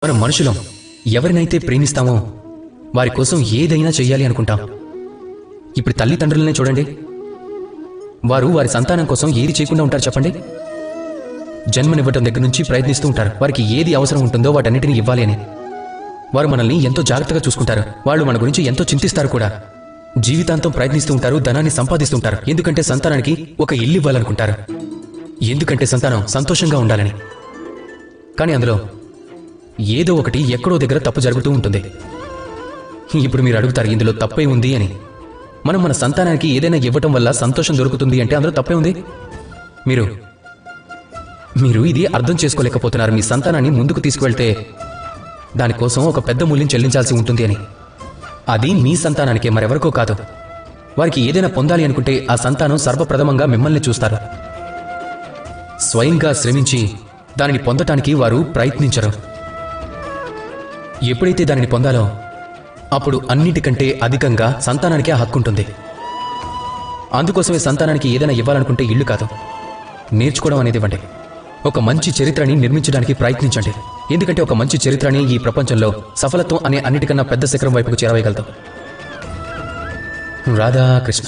మనం మనుషులం ఎవరినైతే ప్రేమిస్తామో వారి కోసం ఏదైనా చెయ్యాలి అనుకుంటాం. ఇప్పుడు తల్లిదండ్రులనే చూడండి, వారు వారి సంతానం కోసం ఏది చేయకుండా ఉంటారు చెప్పండి? జన్మనివ్వటం దగ్గర నుంచి ప్రయత్నిస్తూ ఉంటారు. వారికి ఏది అవసరం ఉంటుందో వాటన్నిటిని ఇవ్వాలి అని. వారు మనల్ని ఎంతో జాగ్రత్తగా చూసుకుంటారు. వాళ్ళు మన గురించి ఎంతో చింతిస్తారు కూడా. జీవితాంతం ప్రయత్నిస్తూ ఉంటారు, ధనాన్ని సంపాదిస్తుంటారు. ఎందుకంటే సంతానానికి ఒక ఇల్లు ఇవ్వాలనుకుంటారు. ఎందుకంటే సంతానం సంతోషంగా ఉండాలని. కానీ అందులో ఏదో ఒకటి ఎక్కడో దగ్గర తప్పు జరుగుతూ ఉంటుంది. ఇప్పుడు మీరు అడుగుతారు, ఇందులో తప్పే ఉంది అని. మనం మన సంతానానికి ఏదైనా ఇవ్వటం వల్ల సంతోషం దొరుకుతుంది అంటే అందులో తప్పే ఉంది. మీరు ఇది అర్థం చేసుకోలేకపోతున్నారు. మీ సంతానాన్ని ముందుకు తీసుకువెళ్తే దానికోసం ఒక పెద్ద మూల్యం చెల్లించాల్సి ఉంటుంది అని. అది మీ సంతానానికే, మరెవరికో కాదు. వారికి ఏదైనా పొందాలి అనుకుంటే ఆ సంతానం సర్వప్రథమంగా మిమ్మల్ని చూస్తారు. స్వయంగా శ్రమించి దానిని పొందటానికి వారు ప్రయత్నించరు. ఎప్పుడైతే దానిని పొందాలో అప్పుడు అన్నిటికంటే అధికంగా సంతానానికే ఆ హక్కు ఉంటుంది. అందుకోసమే సంతానానికి ఏదైనా ఇవ్వాలనుకుంటే ఇల్లు కాదు, నేర్చుకోవడం అనేది ఇవ్వండి. ఒక మంచి చరిత్రని నిర్మించడానికి ప్రయత్నించండి. ఎందుకంటే ఒక మంచి చరిత్రని ఈ ప్రపంచంలో సఫలత్వం అనే అన్నిటికన్నా పెద్ద శిఖరం వైపుకు చేరవేయగలుగుతాం. రాధాకృష్ణ.